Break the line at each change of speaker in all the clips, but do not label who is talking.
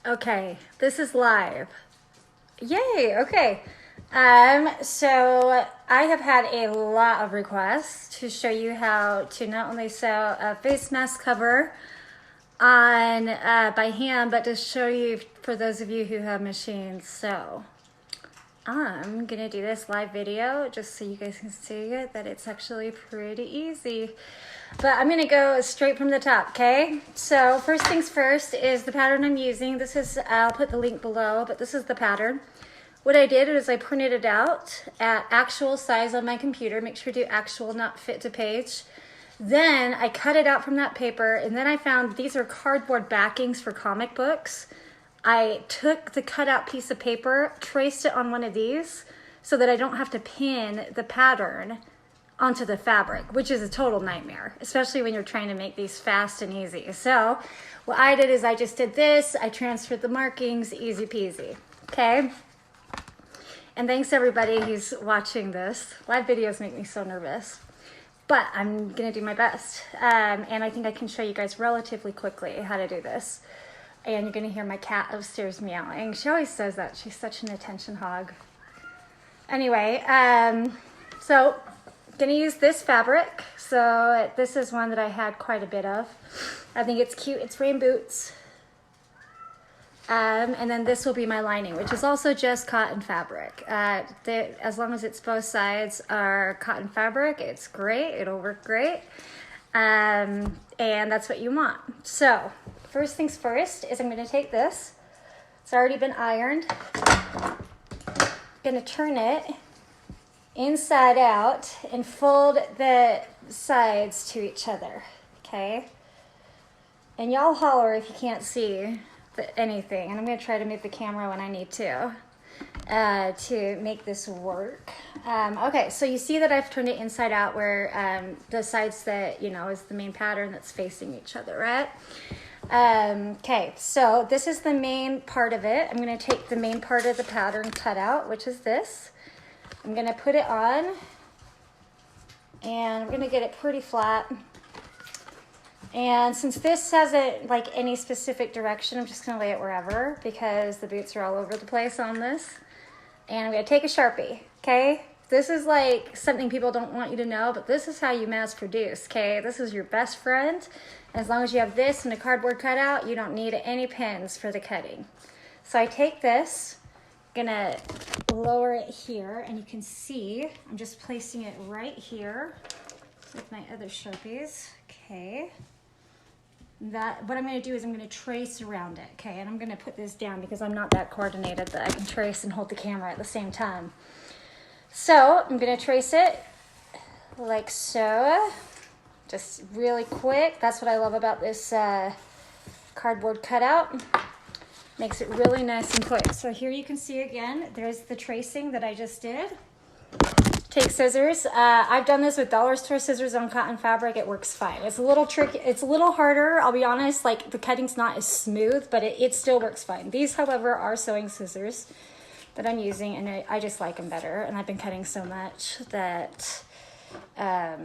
Okay, this is live. Yay, okay. So I have had a lot of requests to show you how to not only sew a face mask cover on by hand, but to show you for those of you who have machines. So I'm gonna do this live video just so you guys can see it, that it's actually pretty easy. But I'm gonna go straight from the top, okay? So first things first is the pattern I'm using. This is, I'll put the link below, but this is the pattern. What I did is I printed it out at actual size on my computer. Make sure to do actual, not fit to page. Then I cut it out from that paper, and then I found these are cardboard backings for comic books. I took the cutout piece of paper, traced it on one of these so that I don't have to pin the pattern onto the fabric, which is a total nightmare, especially when you're trying to make these fast and easy. So what I did is I just did this, I transferred the markings, easy peasy, okay? And thanks everybody who's watching this. Live videos make me so nervous, but I'm gonna do my best. And I think I can show you guys relatively quickly how to do this. And you're gonna hear my cat upstairs meowing. She always says that, she's such an attention hog. Anyway, so gonna use this fabric. So this is one that I had quite a bit of. I think it's cute, it's rain boots. And then this will be my lining, which is also just cotton fabric. As long as it's both sides are cotton fabric, it's great, it'll work great. And that's what you want. So first things first is I'm gonna take this. It's already been ironed. I'm gonna turn it inside out and fold the sides to each other, okay? And y'all holler if you can't see anything. And I'm gonna try to move the camera when I need to make this work. Okay, so you see that I've turned it inside out where the sides that, you know, is the main pattern that's facing each other, right? Okay, so this is the main part of it. I'm gonna take the main part of the pattern cut out, which is this. I'm gonna put it on and I'm gonna get it pretty flat. And since this hasn't like any specific direction, I'm just gonna lay it wherever because the boots are all over the place on this. And I'm gonna take a Sharpie, okay? This is like something people don't want you to know, but this is how you mass produce, okay? This is your best friend. As long as you have this and a cardboard cutout, you don't need any pins for the cutting. So I take this, gonna lower it here, and you can see I'm just placing it right here with my other Sharpies, okay? What I'm gonna do is I'm gonna trace around it, okay? And I'm gonna put this down because I'm not that coordinated that I can trace and hold the camera at the same time. So I'm gonna trace it like so, just really quick. That's what I love about this cardboard cutout. Makes it really nice and quick. So here you can see again, there's the tracing that I just did. Take scissors. I've done this with dollar store scissors on cotton fabric. It works fine. It's a little tricky. It's a little harder. I'll be honest, like the cutting's not as smooth, but it still works fine. These, however, are sewing scissors that I'm using, and I just like them better. And I've been cutting so much that I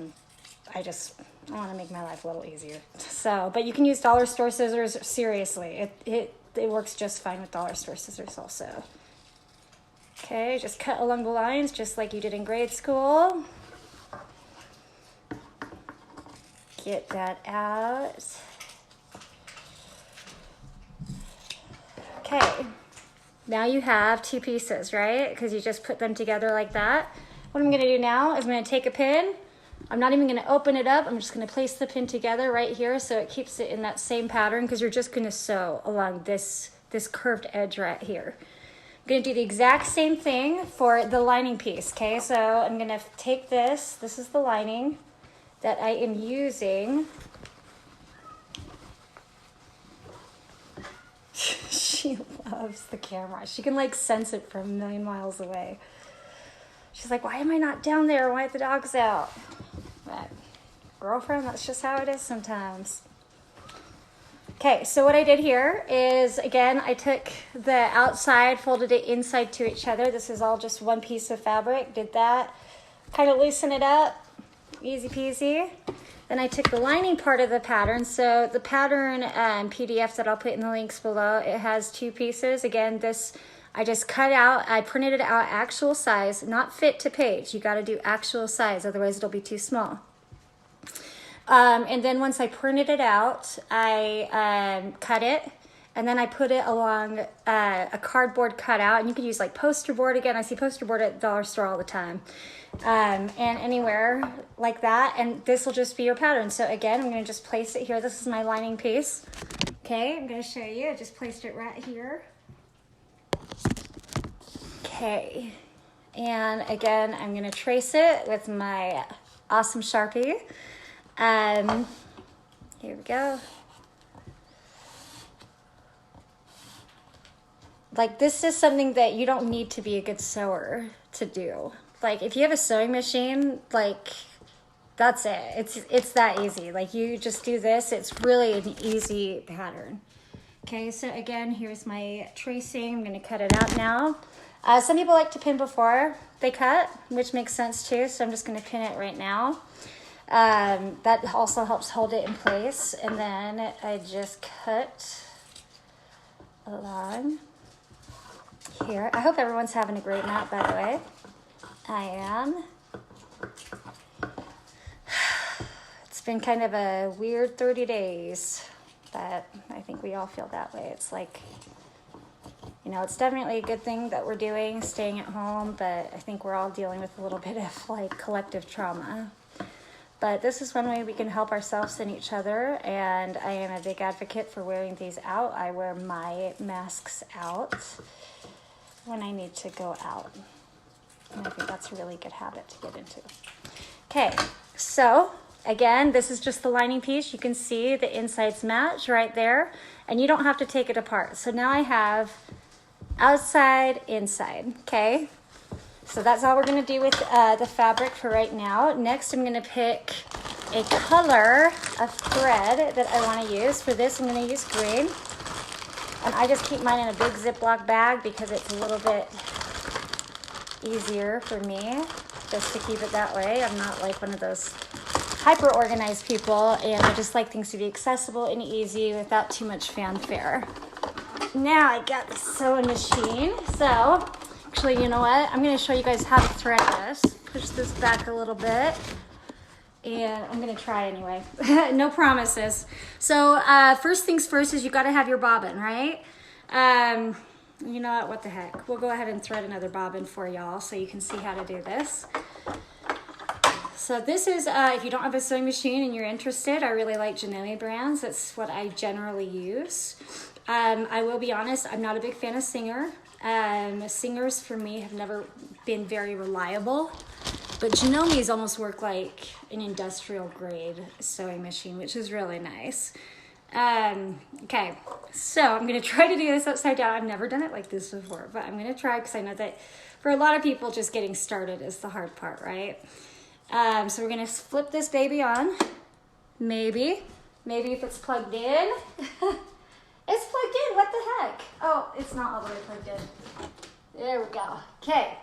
want to make my life a little easier. So, but you can use dollar store scissors. Seriously, it works just fine with dollar store scissors also. Okay, just cut along the lines just like you did in grade school. Get that out. Okay, now you have two pieces, right? Because you just put them together like that. What I'm gonna do now is I'm gonna take a pin. I'm not even gonna open it up. I'm just gonna place the pin together right here so it keeps it in that same pattern because you're just gonna sew along this curved edge right here. I'm gonna do the exact same thing for the lining piece, okay? So I'm gonna take this is the lining that I am using. She loves the camera. She can like sense it from a million miles away. She's like, why am I not down there? Why are the dogs out? But girlfriend, that's just how it is sometimes. Okay, so what I did here is, again, I took the outside, folded it inside to each other. This is all just one piece of fabric. Did that, kind of loosen it up, easy peasy. Then I took the lining part of the pattern. So the pattern PDF that I'll put in the links below, it has 2 pieces. Again, this I just cut out, I printed it out actual size, not fit to page. You got to do actual size, otherwise it'll be too small. And then once I printed it out, I cut it, and then I put it along a cardboard cutout, and you could use like poster board. Again, I see poster board at the dollar store all the time, and anywhere like that. And this will just be your pattern. So again, I'm going to just place it here. This is my lining piece. Okay, I'm going to show you. I just placed it right here. Okay, and again, I'm going to trace it with my awesome Sharpie. Here we go. Like, this is something that you don't need to be a good sewer to do. Like, if you have a sewing machine, like, that's it. It's that easy. Like, you just do this. It's really an easy pattern. Okay, so again, here's my tracing. I'm going to cut it out now. Some people like to pin before they cut, which makes sense too. So I'm just going to pin it right now. That also helps hold it in place. And then I just cut along here. I hope everyone's having a great nap, by the way. I am. It's been kind of a weird 30 days, but I think we all feel that way. It's like, you know, it's definitely a good thing that we're doing, staying at home, but I think we're all dealing with a little bit of like collective trauma. But this is one way we can help ourselves and each other, and I am a big advocate for wearing these out. I wear my masks out when I need to go out. And I think that's a really good habit to get into. Okay, so again, this is just the lining piece. You can see the insides match right there, and you don't have to take it apart. So now I have outside, inside, okay? So that's all we're gonna do with the fabric for right now. Next, I'm gonna pick a color of thread that I wanna use. For this, I'm gonna use green. And I just keep mine in a big Ziploc bag because it's a little bit easier for me just to keep it that way. I'm not like one of those hyper organized people, and I just like things to be accessible and easy without too much fanfare. Now I got the sewing machine. So actually, you know what? I'm going to show you guys how to thread this. Push this back a little bit. And I'm going to try anyway. No promises. So first things first is you got to have your bobbin, right? You know what the heck? We'll go ahead and thread another bobbin for y'all so you can see how to do this. So this is, if you don't have a sewing machine and you're interested, I really like Janome brands. That's what I generally use. I will be honest, I'm not a big fan of Singer. Singers for me have never been very reliable, but Janome's almost work like an industrial grade sewing machine, which is really nice. Okay, so I'm gonna try to do this upside down. I've never done it like this before, but I'm gonna try because I know that for a lot of people, just getting started is the hard part, right? So we're gonna flip this baby on. Maybe if it's plugged in. It's plugged in, what the heck? Oh, it's not all the way plugged in. There we go, okay.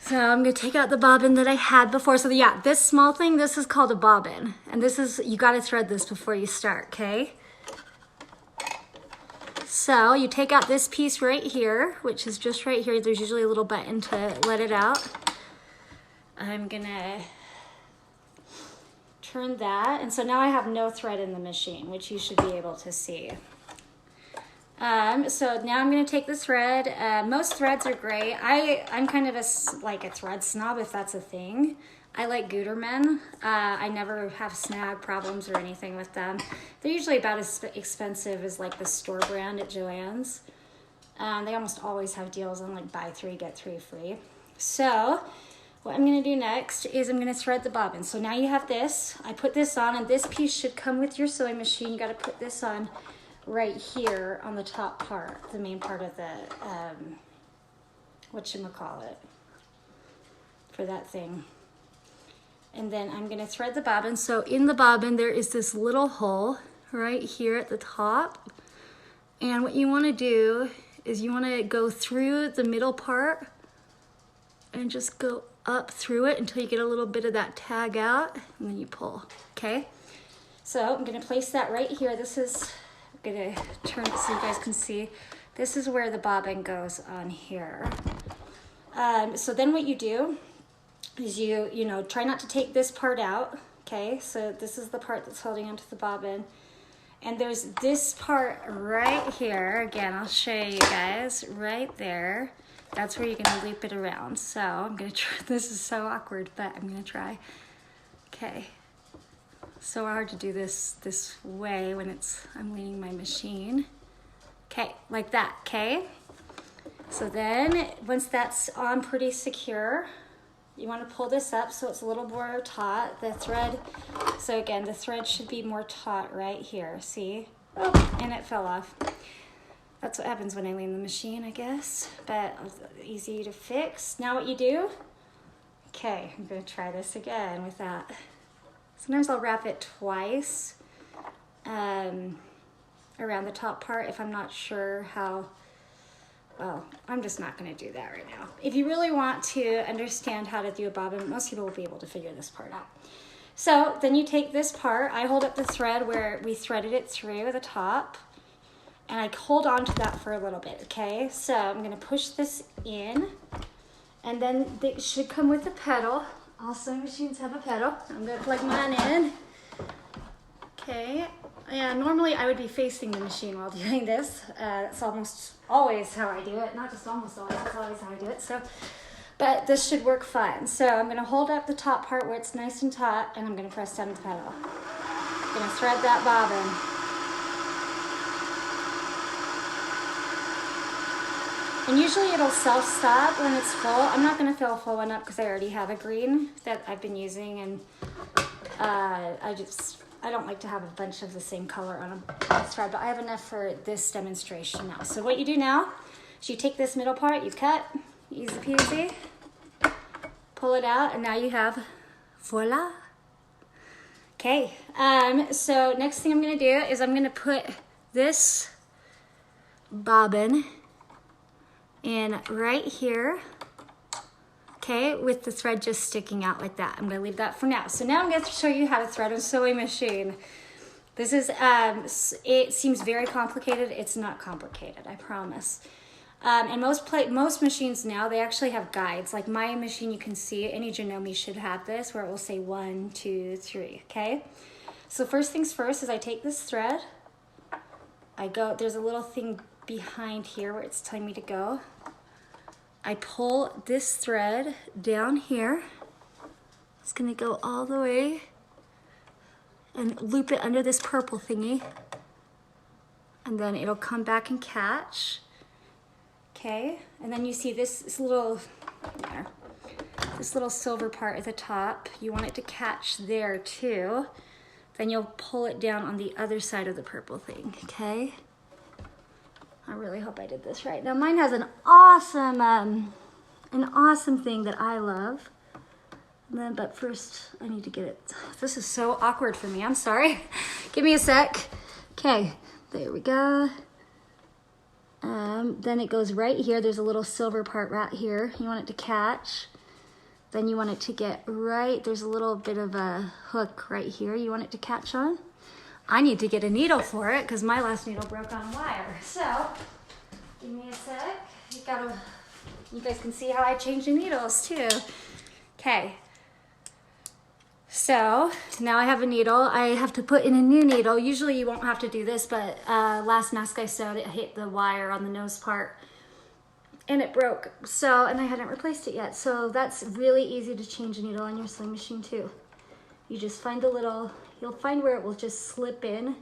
So I'm gonna take out the bobbin that I had before. So yeah, this small thing, this is called a bobbin. And this is, you gotta thread this before you start, okay? So you take out this piece right here, which is just right here. There's usually a little button to let it out. I'm gonna turn that, and so now I have no thread in the machine, which you should be able to see. So now I'm going to take the thread. Most threads are great. I'm kind of a thread snob, if that's a thing. I like Gutermann. I never have snag problems or anything with them. They're usually about as expensive as like the store brand at Joann's. They almost always have deals on like buy 3, get 3 free. So what I'm going to do next is I'm going to thread the bobbin. So now you have this. I put this on, and this piece should come with your sewing machine. You got to put this on right here on the top part, the main part of the, whatchamacallit, for that thing. And then I'm going to thread the bobbin. So in the bobbin, there is this little hole right here at the top. And what you want to do is you want to go through the middle part and just go up through it until you get a little bit of that tag out, and then you pull, okay? So I'm gonna place that right here. This is, I'm gonna turn it so you guys can see. This is where the bobbin goes on here. So then what you do is you know, try not to take this part out, okay? So this is the part that's holding onto the bobbin. And there's this part right here. Again, I'll show you guys right there. That's where you're gonna loop it around. So I'm gonna try, this is so awkward, but I'm gonna try. Okay. So hard to do this way when I'm leaning my machine. Okay, like that, okay? So then, once that's on pretty secure, you want to pull this up so it's a little more taut. The thread, so again, the thread should be more taut right here, see? Oh, and it fell off. That's what happens when I lean the machine, I guess, but easy to fix. Now what you do, okay, I'm gonna try this again with that. Sometimes I'll wrap it twice around the top part if I'm not sure how. Well, I'm just not going to do that right now. If you really want to understand how to do a bobbin, most people will be able to figure this part out. So then you take this part, I hold up the thread where we threaded it through the top, and I hold on to that for a little bit, okay? So I'm going to push this in, and then it should come with a pedal. All sewing machines have a pedal. I'm going to plug mine in. Okay. Yeah, normally I would be facing the machine while doing this. It's almost always how I do it. Not just almost always, it's always how I do it. So, but this should work fine. So I'm gonna hold up the top part where it's nice and taut, and I'm gonna press down the pedal. I'm gonna thread that bobbin. And usually it'll self-stop when it's full. I'm not gonna fill a full one up because I already have a green that I've been using, and I don't like to have a bunch of the same color on a thread, but I have enough for this demonstration now. So what you do now is you take this middle part, you cut, easy peasy, pull it out, and now you have voila. Okay, so next thing I'm gonna do is I'm gonna put this bobbin in right here, okay, with the thread just sticking out like that. I'm gonna leave that for now. So now I'm gonna show you how to thread a sewing machine. This is, it seems very complicated. It's not complicated, I promise. And most machines now, they actually have guides. Like my machine, you can see, any Janome should have this, where it will say 1, 2, 3, okay? So first things first is I take this thread, there's a little thing behind here where it's telling me to go. I pull this thread down here. It's gonna go all the way and loop it under this purple thingy. And then it'll come back and catch. Okay, and then you see this little silver part at the top. You want it to catch there too. Then you'll pull it down on the other side of the purple thing, okay? I really hope I did this right. Now mine has an awesome thing that I love. But first I need to get it. This is so awkward for me, I'm sorry. Give me a sec. Okay, there we go. Then it goes right here. There's a little silver part right here. You want it to catch. Then you want it to get right, there's a little bit of a hook right here. You want it to catch on. I need to get a needle for it because my last needle broke on wire. So, give me a sec. You guys can see how I change the needles too. Okay. So, now I have a needle. I have to put in a new needle. Usually you won't have to do this, but last mask I sewed, it hit the wire on the nose part and it broke. So, and I hadn't replaced it yet. So that's really easy to change a needle on your sewing machine too. You just find you'll find where it will just slip in.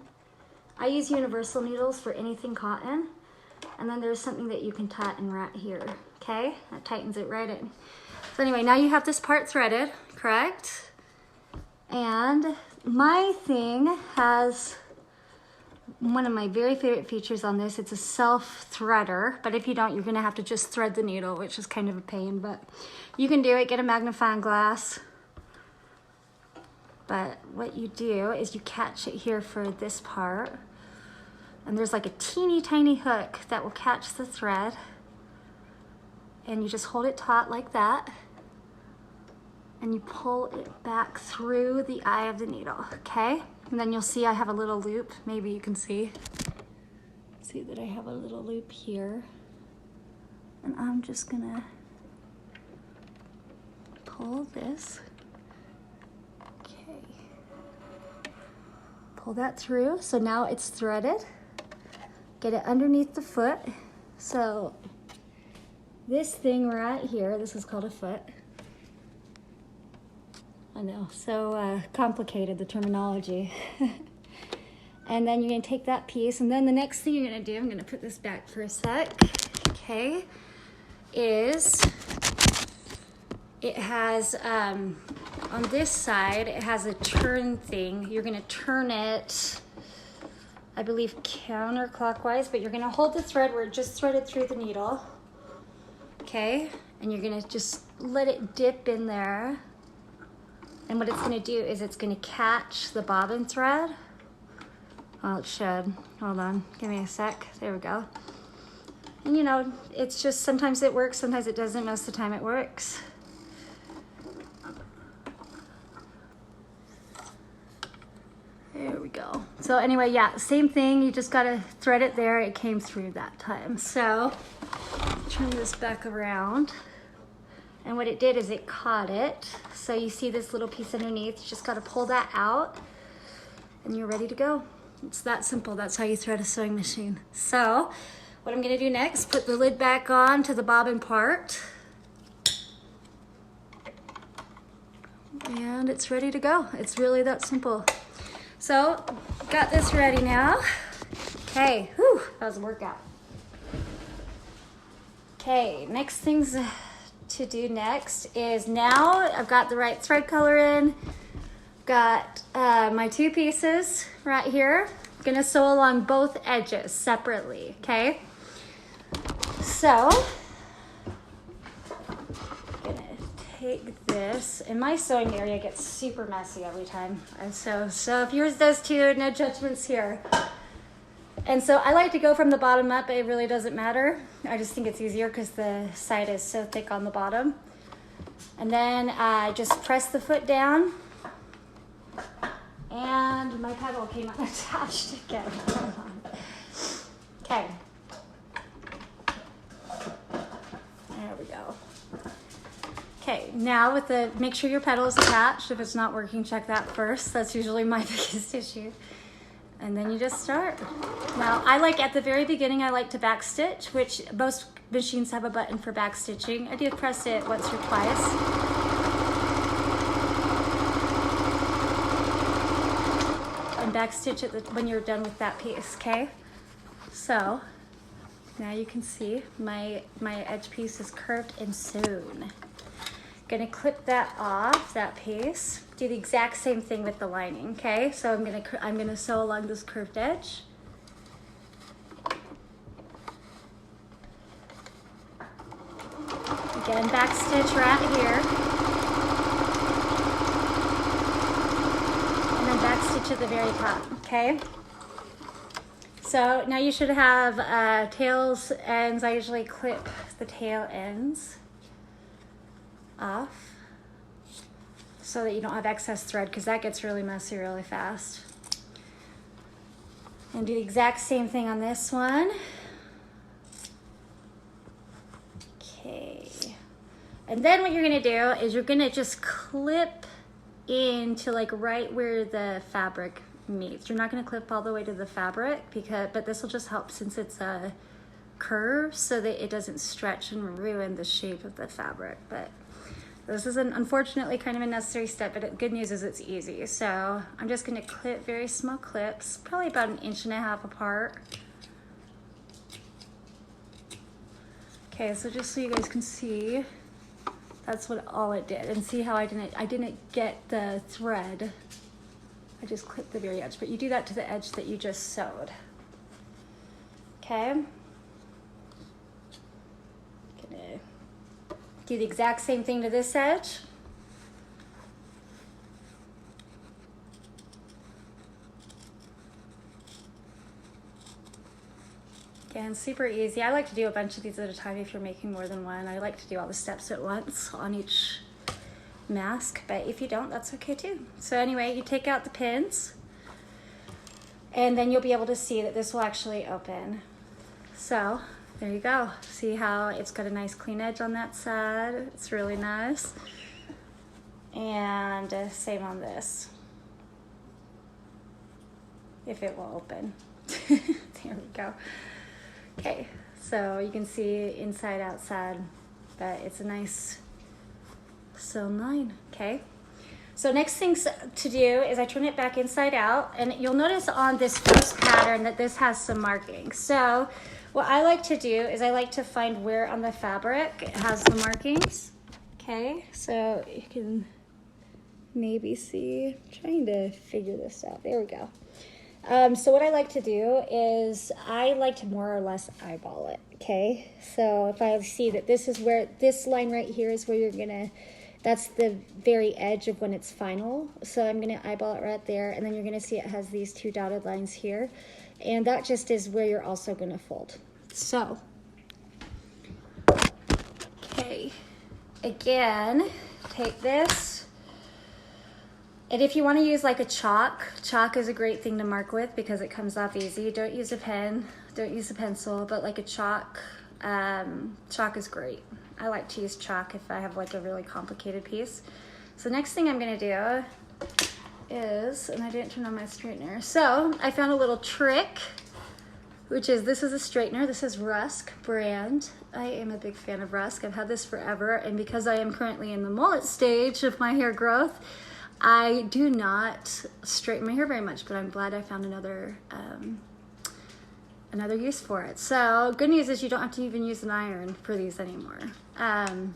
I use universal needles for anything cotton. And then there's something that you can tighten right here, okay? That tightens it right in. So anyway, now you have this part threaded, correct? And my thing has one of my very favorite features on this. It's a self-threader, but if you don't, you're gonna have to just thread the needle, which is kind of a pain, but you can do it. Get a magnifying glass. But what you do is you catch it here for this part, and there's like a teeny tiny hook that will catch the thread, and you just hold it taut like that, and you pull it back through the eye of the needle, okay? And then you'll see I have a little loop. Maybe you can see that I have a little loop here. And I'm just gonna pull this. Okay. Pull that through. So now it's threaded. Get it underneath the foot. So this thing right here, this is called a foot. I know, so complicated, the terminology. And then you're gonna take that piece, and then the next thing you're gonna do, I'm gonna put this back for a sec, okay, is it has, on this side, it has a turn thing. You're gonna turn it, I believe, counterclockwise, but you're gonna hold the thread where it just threaded through the needle, okay? And you're gonna just let it dip in there. And what it's gonna do is it's gonna catch the bobbin thread. Well, it should. Hold on, give me a sec. There we go. And you know, it's just, sometimes it works, sometimes it doesn't. Most of the time it works. There we go. So anyway, yeah, same thing. You just gotta thread it there. It came through that time. So turn this back around. And what it did is it caught it. So you see this little piece underneath. You just gotta pull that out and you're ready to go. It's that simple. That's how you thread a sewing machine. So what I'm gonna do next, put the lid back on to the bobbin part. And it's ready to go. It's really that simple. So got this ready now. Okay, whew, that was a workout. Okay, next things to do next is, now I've got the right thread color in, got my two pieces right here. I'm gonna sew along both edges separately, okay? So, I'm gonna take this, and my sewing area gets super messy every time I sew, so if yours does too, no judgments here. And so I like to go from the bottom up, but it really doesn't matter. I just think it's easier because the side is so thick on the bottom. And then I just press the foot down, and my pedal came unattached again. Okay. There we go. Okay, now with the, make sure your pedal is attached. If it's not working, check that first. That's usually my biggest issue. And then you just start. Now, I like at the very beginning, I like to back stitch, which most machines have a button for back stitching. I do press it once or twice. And back stitch it when you're done with that piece, okay? So, now you can see my edge piece is curved and sewn. Gonna clip that off, that piece. Do the exact same thing with the lining, okay? So I'm gonna sew along this curved edge. Again, back stitch right here. And then back stitch at the very top, okay? So now you should have tails ends. I usually clip the tail ends off so that you don't have excess thread, because that gets really messy really fast. And do the exact same thing on this one. Okay. And then what you're gonna do is you're gonna just clip into like right where the fabric meets. You're not gonna clip all the way to the fabric, but this will just help since it's a curve so that it doesn't stretch and ruin the shape of the fabric. But this is unfortunately kind of a necessary step, but the good news is it's easy. So I'm just gonna clip very small clips, probably about 1.5 inches apart. Okay, so just so you guys can see, that's what all it did. And see how I didn't get the thread. I just clipped the very edge, but you do that to the edge that you just sewed. Okay. Gonna do the exact same thing to this edge. Again, super easy. I like to do a bunch of these at a time if you're making more than one. I like to do all the steps at once on each mask, but if you don't, that's okay too. So anyway, you take out the pins, and then you'll be able to see that this will actually open. So there you go. See how it's got a nice clean edge on that side? It's really nice. And same on this, if it will open. There we go. Okay, so you can see inside, outside, but it's a nice sewn line, okay? So next thing to do is I turn it back inside out, and you'll notice on this first pattern that this has some markings. So what I like to do is I like to find where on the fabric it has the markings, okay? So you can maybe see, I'm trying to figure this out. There we go. So what I like to do is I like to more or less eyeball it, okay? So if I see that this is where, this line right here is where you're gonna, that's the very edge of when it's final. So I'm gonna eyeball it right there, and then you're gonna see it has these 2 dotted lines here. And that just is where you're also gonna fold. So, okay, again, take this. And if you want to use like a chalk is a great thing to mark with because it comes off easy. Don't use a pen, don't use a pencil, but like a chalk is great. I like to use chalk if I have like a really complicated piece. So next thing I'm gonna do is, and I didn't turn on my straightener. So I found a little trick, which is, this is a straightener. This is Rusk brand. I am a big fan of Rusk. I've had this forever. And because I am currently in the mullet stage of my hair growth, I do not straighten my hair very much, but I'm glad I found another use for it. So good news is you don't have to even use an iron for these anymore.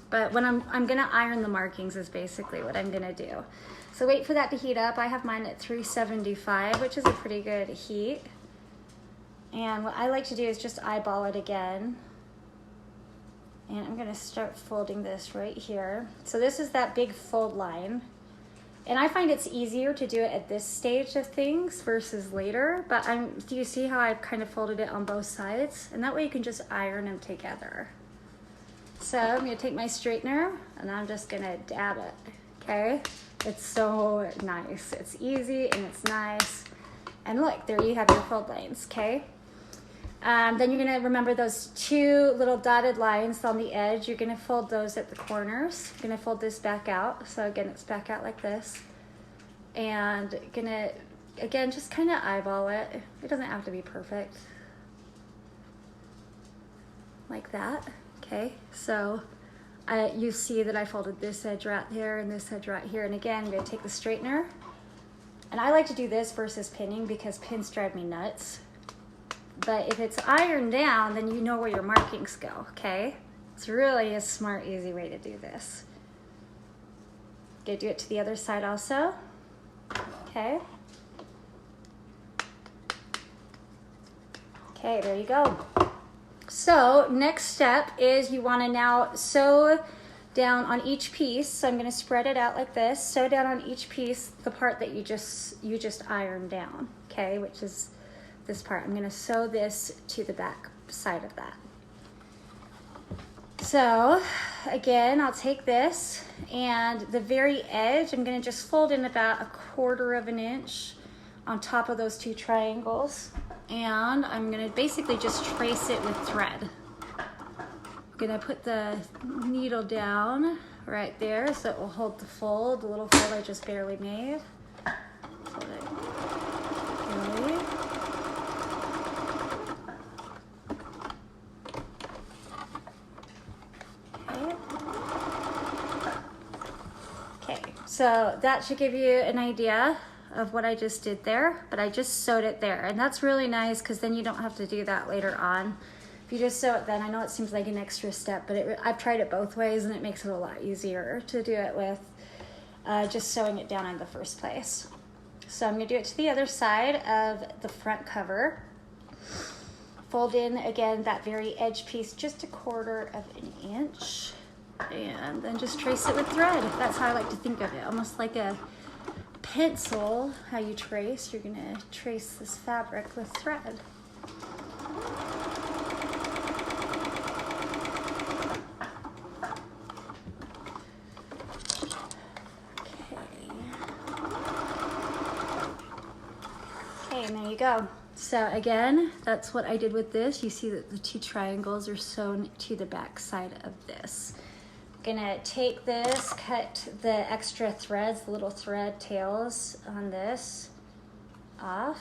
But when I'm gonna iron the markings is basically what I'm gonna do. So wait for that to heat up. I have mine at 375, which is a pretty good heat. And what I like to do is just eyeball it again. And I'm gonna start folding this right here. So this is that big fold line. And I find it's easier to do it at this stage of things versus later, but do you see how I've kind of folded it on both sides? And that way you can just iron them together. So I'm gonna take my straightener and I'm just gonna dab it, okay? It's so nice. It's easy and it's nice. And look, there you have your fold lines, okay? Then you're gonna remember those 2 little dotted lines on the edge. You're gonna fold those at the corners. You're gonna fold this back out. So again, it's back out like this. And gonna, again, just kind of eyeball it. It doesn't have to be perfect. Like that, okay? So you see that I folded this edge right there and this edge right here. And again, I'm gonna take the straightener. And I like to do this versus pinning because pins drive me nuts. But if it's ironed down, then you know where your markings go, okay? It's really a smart, easy way to do this. Gonna do it to the other side also, okay? Okay, there you go. So next step is you wanna now sew down on each piece. So I'm gonna spread it out like this. Sew down on each piece the part that you just ironed down, okay? Which is this part. I'm gonna sew this to the back side of that. So again, I'll take this and the very edge, I'm gonna just fold in about 1/4 of an inch on top of those 2 triangles. And I'm gonna basically just trace it with thread. I'm gonna put the needle down right there so it will hold the fold, the little fold I just barely made. So that should give you an idea of what I just did there, but I just sewed it there. And that's really nice because then you don't have to do that later on. If you just sew it then, I know it seems like an extra step, but I've tried it both ways and it makes it a lot easier to do it with just sewing it down in the first place. So I'm gonna do it to the other side of the front cover. Fold in, again, that very edge piece, just 1/4 of an inch. And then just trace it with thread. That's how I like to think of it, almost like a pencil, how you trace. You're gonna trace this fabric with thread. you go. So again, that's what I did with this. You see that the two triangles are sewn to the back side of this. I'm gonna take this, cut the extra threads, the little thread tails on this off.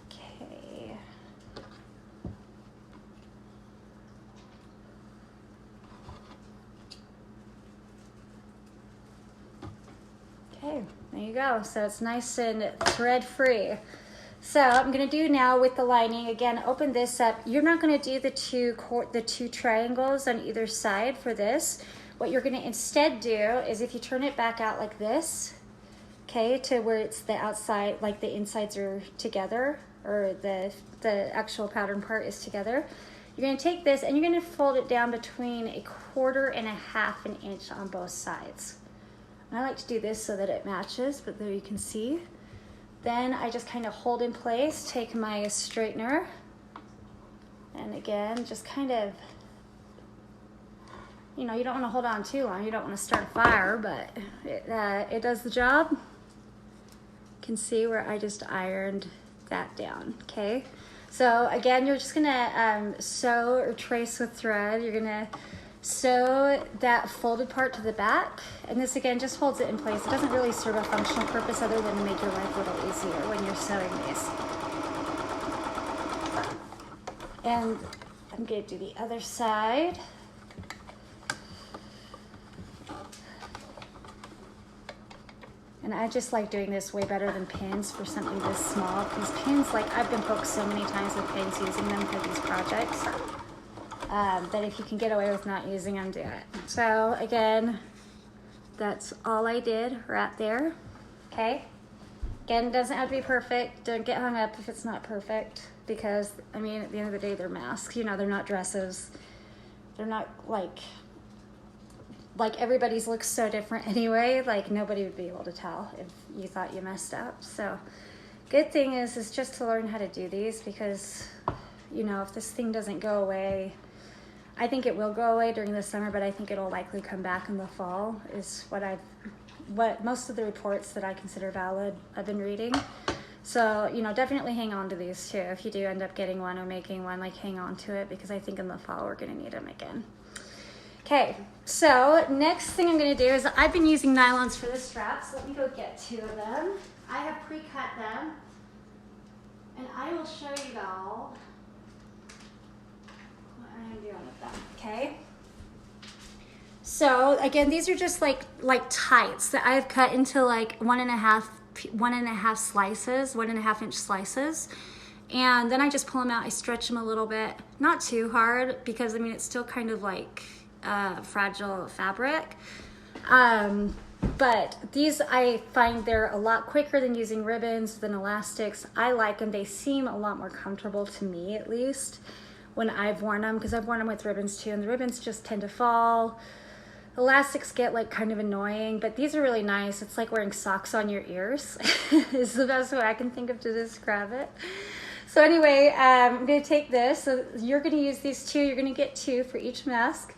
Okay. Okay, there you go. So it's nice and thread free. So I'm gonna do now with the lining, again, open this up. You're not gonna do the two triangles on either side for this. What you're gonna instead do is if you turn it back out like this, okay, to where it's the outside, like the insides are together, or the actual pattern part is together, you're gonna take this and you're gonna fold it down between 1/4 and 1/2 inch on both sides. And I like to do this so that it matches, but there you can see. Then I just kind of hold in place, take my straightener, and again, just kind of, you know, you don't want to hold on too long. You don't want to start a fire, but it does the job. You can see where I just ironed that down, okay? So again, you're just gonna sew or trace with thread. You're gonna sew that folded part to the back, and this again just holds it in place. It doesn't really serve a functional purpose other than to make your life a little easier when you're sewing these. And I'm going to do the other side. And I just like doing this way better than pins for something this small. These pins, like I've been poked so many times with pins using them for these projects. That if you can get away with not using them, do it. So again, that's all I did right there, okay? Again, it doesn't have to be perfect. Don't get hung up if it's not perfect, because, I mean, at the end of the day, they're masks. You know, they're not dresses. They're not like everybody's looks so different anyway. Like nobody would be able to tell if you thought you messed up. So good thing is just to learn how to do these, because, you know, if this thing doesn't go away, I think it will go away during the summer, but I think it'll likely come back in the fall, is what most of the reports that I consider valid I've been reading. So, you know, definitely hang on to these too. If you do end up getting one or making one, like hang on to it, because I think in the fall we're gonna need them again. Okay, so next thing I'm gonna do is I've been using nylons for the straps. Let me go get 2 of them. I have pre-cut them, and I will show you all I'm doing with them, okay? So again, these are just like tights that I've cut into like 1.5 slices, 1.5 inch slices. And then I just pull them out, I stretch them a little bit, not too hard, because I mean, it's still kind of like fragile fabric. But these, I find they're a lot quicker than using ribbons, than elastics. I like them, they seem a lot more comfortable to me, at least, when I've worn them, because I've worn them with ribbons too, and the ribbons just tend to fall. Elastics get like kind of annoying, but these are really nice. It's like wearing socks on your ears is the best way I can think of to describe it. So anyway, I'm gonna take this. So you're gonna use these 2. You're gonna get 2 for each mask.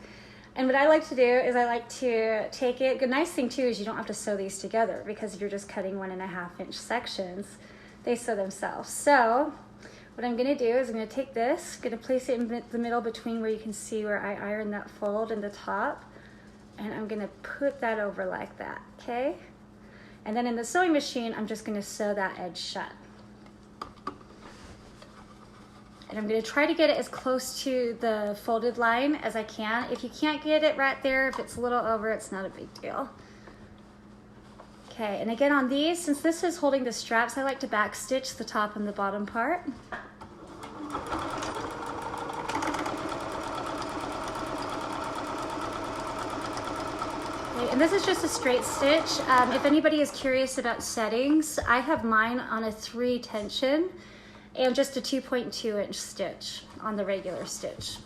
And what I like to do is I like to take it. The nice thing too is you don't have to sew these together, because you're just cutting 1.5 inch sections. They sew themselves. So what I'm gonna do is I'm gonna take this, gonna place it in the middle between where you can see where I ironed that fold in the top, and I'm gonna put that over like that, okay? And then in the sewing machine, I'm just gonna sew that edge shut. And I'm gonna try to get it as close to the folded line as I can. If you can't get it right there, if it's a little over, it's not a big deal. Okay, and again on these, since this is holding the straps, I like to back stitch the top and the bottom part. Okay, and this is just a straight stitch. If anybody is curious about settings, I have mine on a 3 tension and just a 2.2 inch stitch on the regular stitch.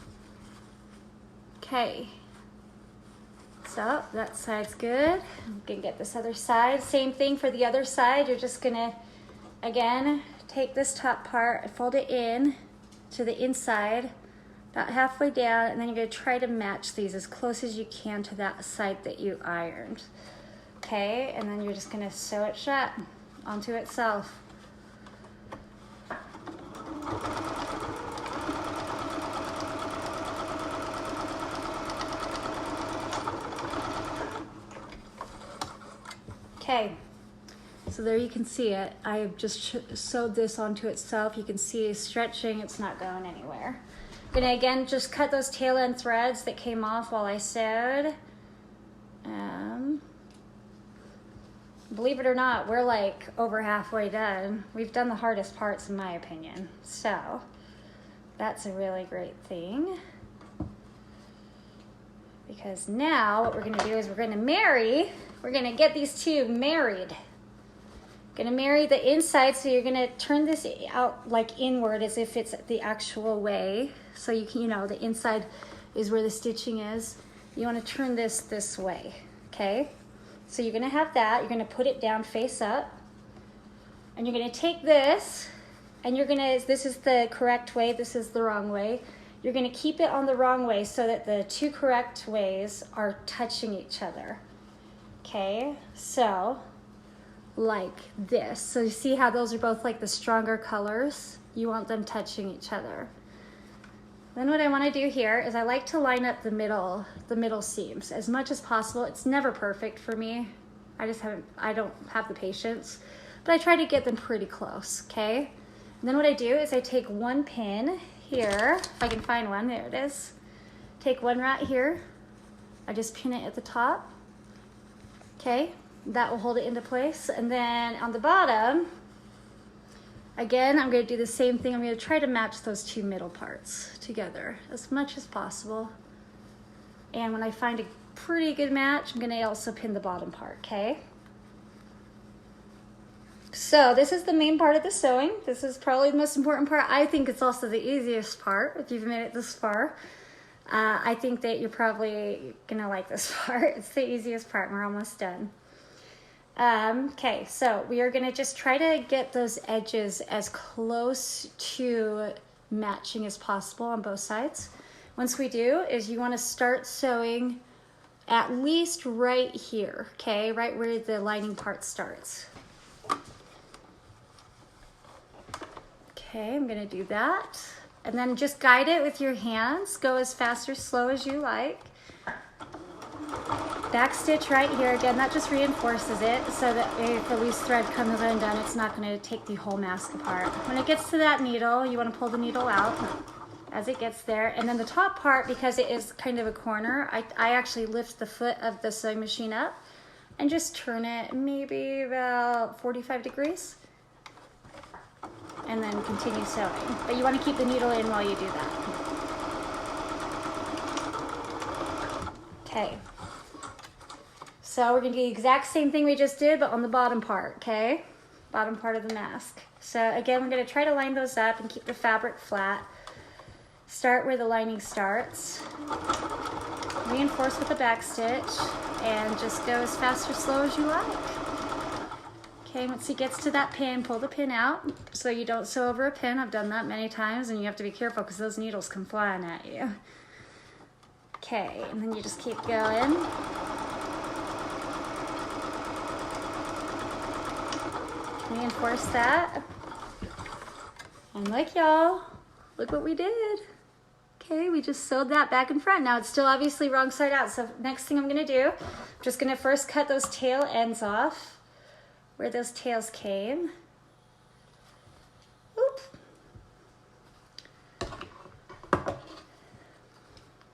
Okay. So that side's good. You can get this other side. Same thing for the other side. You're just gonna, again, take this top part, fold it in to the inside, about halfway down, and then you're gonna try to match these as close as you can to that side that you ironed. okay? And then you're just gonna sew it shut onto itself. Okay, so there you can see it. I've just sewed this onto itself. You can see it's stretching, it's not going anywhere. I'm gonna again just cut those tail end threads that came off while I sewed. Believe it or not, we're like over halfway done. We've done the hardest parts in my opinion. So that's a really great thing. Because now what we're gonna do is we're gonna get these two married. Gonna marry the inside, so you're gonna turn this out like inward as if it's the actual way. So you can, the inside is where the stitching is. You wanna turn this way, okay? So you're gonna have that, you're gonna put it down face up, and you're gonna take this, and this is the correct way, this is the wrong way. You're gonna keep it on the wrong way so that the two correct ways are touching each other. Okay, so like this. So you see how those are both like the stronger colors? You want them touching each other. Then what I want to do here is I like to line up the middle seams as much as possible. It's never perfect for me. I don't have the patience, but I try to get them pretty close, okay? And then what I do is I take one pin here, if I can find one, there it is. Take one right here. I just pin it at the top. Okay, that will hold it into place. And then on the bottom, again, I'm gonna do the same thing. I'm gonna try to match those two middle parts together as much as possible. And when I find a pretty good match, I'm gonna also pin the bottom part, okay? So this is the main part of the sewing. This is probably the most important part. I think it's also the easiest part, if you've made it this far. I think that you're probably gonna like this part. It's the easiest part, and we're almost done. Okay, so we are gonna just try to get those edges as close to matching as possible on both sides. Once we do, is you wanna start sewing at least right here, okay? Right where the lining part starts. Okay, I'm gonna do that. And then just guide it with your hands. Go as fast or slow as you like. Back stitch right here. Again, that just reinforces it so that if a loose thread comes undone, it's not going to take the whole mask apart. When it gets to that needle, you want to pull the needle out as it gets there. And then the top part, because it is kind of a corner, I actually lift the foot of the sewing machine up and just turn it maybe about 45 degrees. And then continue sewing. But you want to keep the needle in while you do that. Okay. So we're going to do the exact same thing we just did, but on the bottom part, okay? Bottom part of the mask. So again, we're going to try to line those up and keep the fabric flat. Start where the lining starts. Reinforce with a back stitch. And just go as fast or slow as you like. Okay, once it gets to that pin, pull the pin out so you don't sew over a pin. I've done that many times, and you have to be careful because those needles come flying at you. Okay, and then you just keep going. Reinforce that. And look, y'all, look what we did. Okay, we just sewed that back and front. Now it's still obviously wrong side out, so next thing I'm gonna do, I'm just gonna first cut those tail ends off where those tails came. Oop.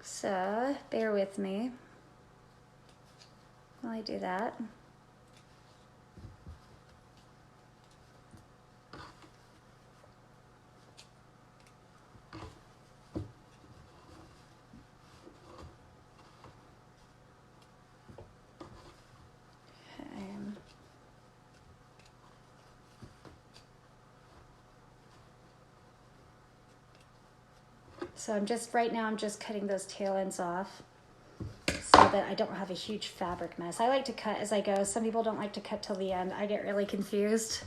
So bear with me while I do that. So right now I'm just cutting those tail ends off so that I don't have a huge fabric mess. I like to cut as I go. Some people don't like to cut till the end. I get really confused.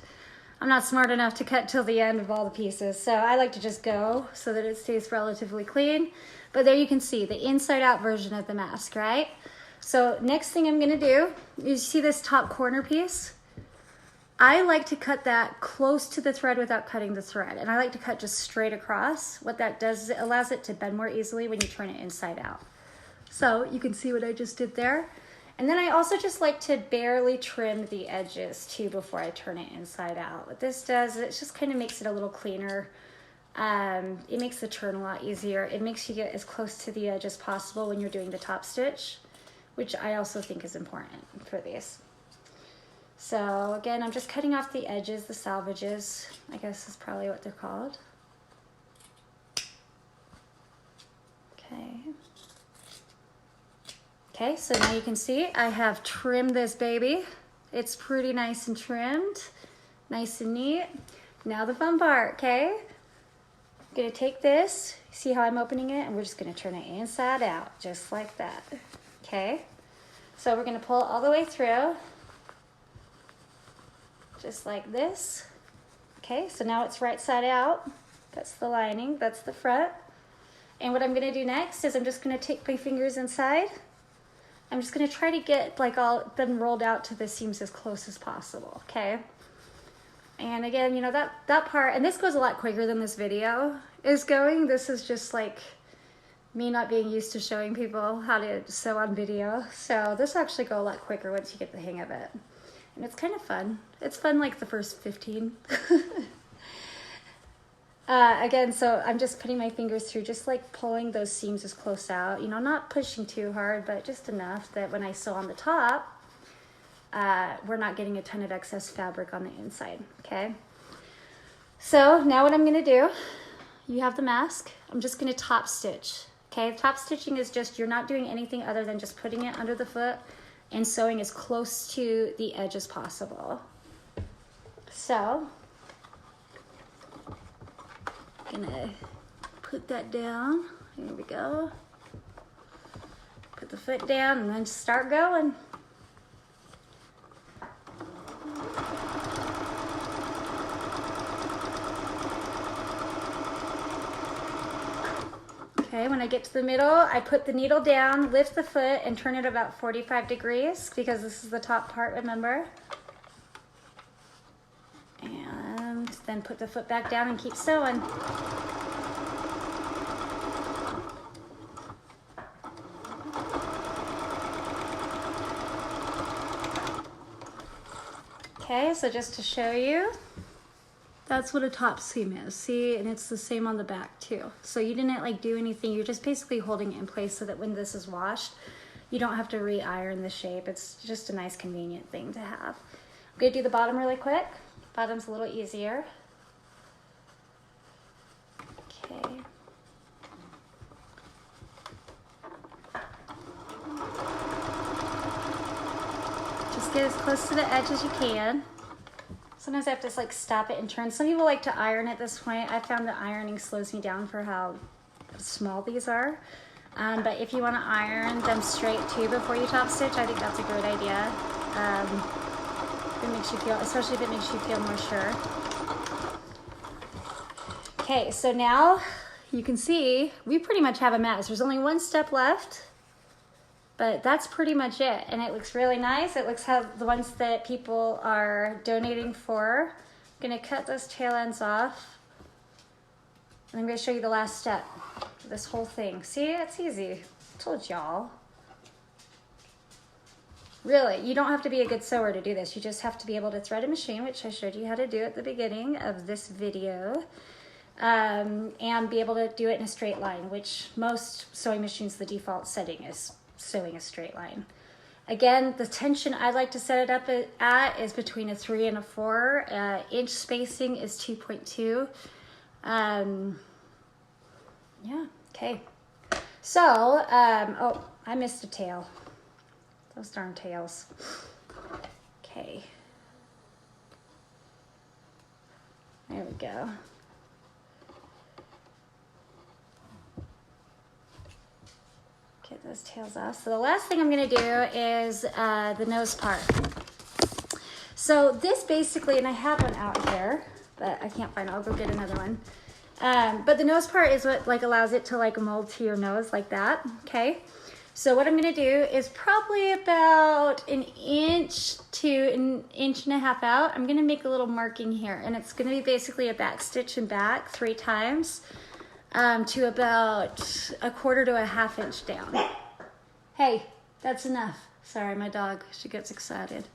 I'm not smart enough to cut till the end of all the pieces. So I like to just go so that it stays relatively clean. But there you can see the inside out version of the mask, right? So next thing I'm gonna do, you see this top corner piece? I like to cut that close to the thread without cutting the thread. And I like to cut just straight across. What that does is it allows it to bend more easily when you turn it inside out. So you can see what I just did there. And then I also just like to barely trim the edges too before I turn it inside out. What this does is it just kind of makes it a little cleaner. It makes the turn a lot easier. It makes you get as close to the edge as possible when you're doing the top stitch, which I also think is important for these. So again, I'm just cutting off the edges, the salvages, I guess is probably what they're called. Okay. Okay, so now you can see I have trimmed this baby. It's pretty nice and trimmed, nice and neat. Now the fun part, okay? I'm gonna take this, see how I'm opening it, and we're just gonna turn it inside out, just like that, okay? So we're gonna pull it all the way through, just like this. Okay, so now it's right side out. That's the lining, that's the front. And what I'm gonna do next is I'm just gonna take my fingers inside. I'm just gonna try to get like all them rolled out to the seams as close as possible, okay? And again, you know, that part, and this goes a lot quicker than this video is going. This is just like me not being used to showing people how to sew on video. So this will actually go a lot quicker once you get the hang of it. And it's kind of fun. It's fun like the first 15. Again, so I'm just putting my fingers through, just like pulling those seams as close out, you know, not pushing too hard, but just enough that when I sew on the top, we're not getting a ton of excess fabric on the inside, okay? So now what I'm gonna do, you have the mask, I'm just gonna top stitch, okay? Top stitching is just, you're not doing anything other than just putting it under the foot and sewing as close to the edge as possible. So, gonna put that down. Here we go. Put the foot down and then start going. Okay, when I get to the middle, I put the needle down, lift the foot, and turn it about 45 degrees because this is the top part, remember? And then put the foot back down and keep sewing. Okay, so just to show you, that's what a top seam is, see? And it's the same on the back too. So you didn't like do anything, you're just basically holding it in place so that when this is washed, you don't have to re-iron the shape. It's just a nice convenient thing to have. I'm gonna do the bottom really quick. Bottom's a little easier. Okay. Just get as close to the edge as you can. Sometimes I have to like stop it and turn. Some people like to iron at this point. I found that ironing slows me down for how small these are. But if you want to iron them straight too before you top stitch, I think that's a great idea. It makes you feel, especially if it makes you feel more sure. Okay, so now you can see we pretty much have a mess. There's only one step left, but that's pretty much it. And it looks really nice. It looks how the ones that people are donating for. I'm gonna cut those tail ends off. And I'm gonna show you the last step of this whole thing. See, it's easy. I told y'all. Really, you don't have to be a good sewer to do this. You just have to be able to thread a machine, which I showed you how to do at the beginning of this video, and be able to do it in a straight line, which most sewing machines, the default setting is sewing a straight line. Again, the tension I like to set it up at is between a 3 and a 4. Inch spacing is 2.2. Yeah, okay. So, oh, I missed a tail. Those darn tails. Okay. There we go. Get those tails off. So the last thing I'm gonna do is the nose part. So this basically, and I have one out here, but I can't find it. I'll go get another one. But the nose part is what like allows it to like mold to your nose like that, okay? So what I'm gonna do is probably about an inch to an inch and a half out. I'm gonna make a little marking here, and it's gonna be basically a back stitch and back 3 times to about 1/4 to a 1/2 inch down. Hey, that's enough. Sorry, my dog, she gets excited.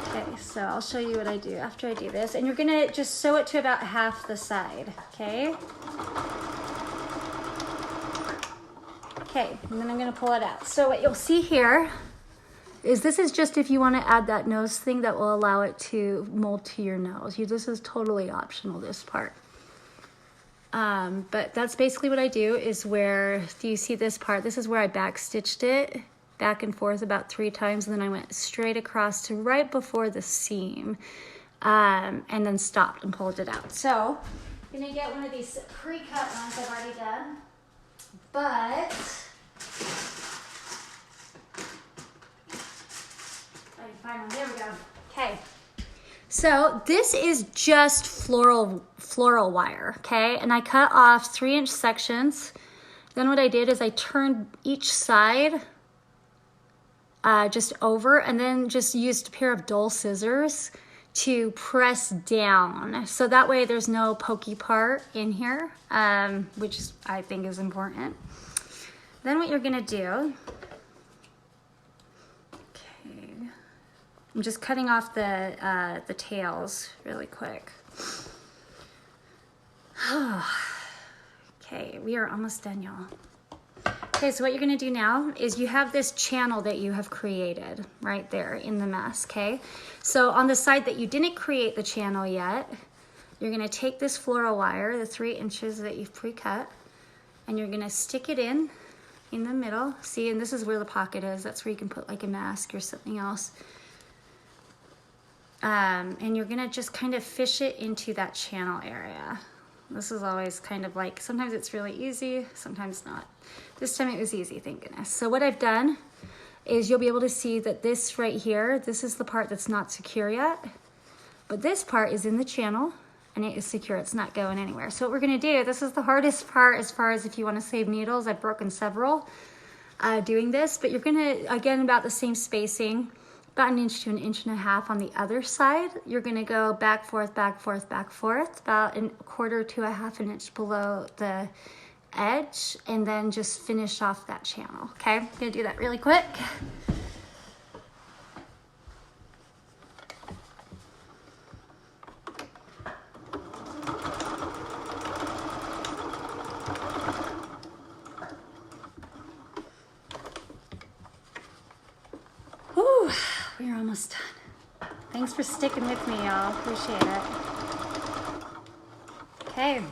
Okay, so I'll show you what I do after I do this. And you're gonna just sew it to about half the side, okay? Okay, and then I'm gonna pull it out. So what you'll see here is this is just if you wanna add that nose thing that will allow it to mold to your nose. This is totally optional, this part. But that's basically what I do is where, do you see this part? This is where I back stitched it back and forth about 3 times, and then I went straight across to right before the seam, and then stopped and pulled it out. So I'm gonna get one of these pre-cut ones I've already done, but I can find one. There we go. Okay. So this is just floral wire, okay? And I cut off 3-inch sections. Then what I did is I turned each side just over, and then just used a pair of dull scissors to press down. So that way there's no pokey part in here, which I think is important. Then what you're gonna do, okay, I'm just cutting off the tails really quick. Okay, we are almost done, y'all. Okay, so what you're gonna do now is you have this channel that you have created right there in the mess, okay? So on the side that you didn't create the channel yet, you're gonna take this floral wire, the 3 inches that you've pre-cut, and you're gonna stick it in the middle. See, and this is where the pocket is. That's where you can put like a mask or something else. And you're gonna just kind of fish it into that channel area. This is always kind of like, sometimes it's really easy, sometimes not. This time it was easy, thank goodness. So what I've done is you'll be able to see that this right here, this is the part that's not secure yet, but this part is in the channel and it is secure, it's not going anywhere. So what we're gonna do, this is the hardest part as far as if you wanna save needles. I've broken several doing this, but you're gonna, again, about the same spacing, about 1 inch to 1.5 inches on the other side. You're gonna go back, forth, back, forth, back, forth, about 1/4 to 1/2 inch below the edge, and then just finish off that channel, okay? I'm gonna do that really quick. Whew, we're almost done. Thanks for sticking with me, y'all. Appreciate it. Okay.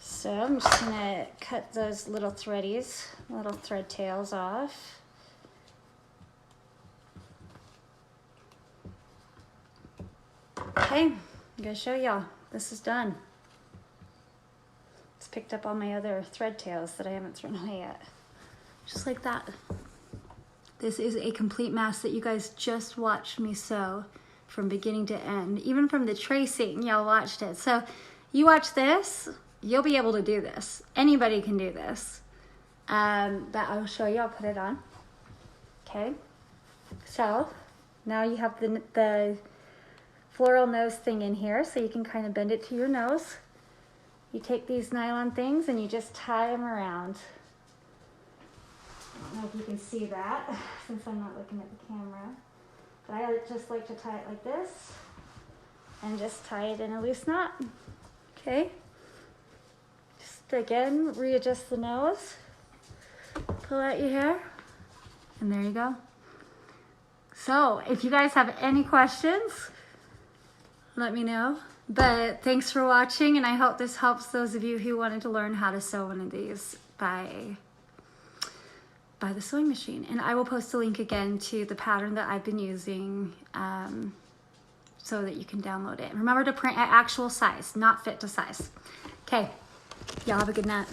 So I'm just gonna cut those little threadies, little thread tails off. Okay, I'm gonna show y'all. This is done. It's picked up all my other thread tails that I haven't thrown away yet. Just like that. This is a complete mask that you guys just watched me sew from beginning to end. Even from the tracing, y'all watched it. So you watch this, you'll be able to do this. Anybody can do this. But I'll show you, I'll put it on. Okay, so now you have the floral nose thing in here, so you can kind of bend it to your nose. You take these nylon things and you just tie them around. I don't know if you can see that since I'm not looking at the camera. But I just like to tie it like this and just tie it in a loose knot. Okay. Just again, readjust the nose, pull out your hair, and there you go. So if you guys have any questions, let me know. But thanks for watching, and I hope this helps those of you who wanted to learn how to sew one of these by the sewing machine. And I will post a link again to the pattern that I've been using so that you can download it. Remember to print at actual size, not fit to size. Okay, y'all have a good night.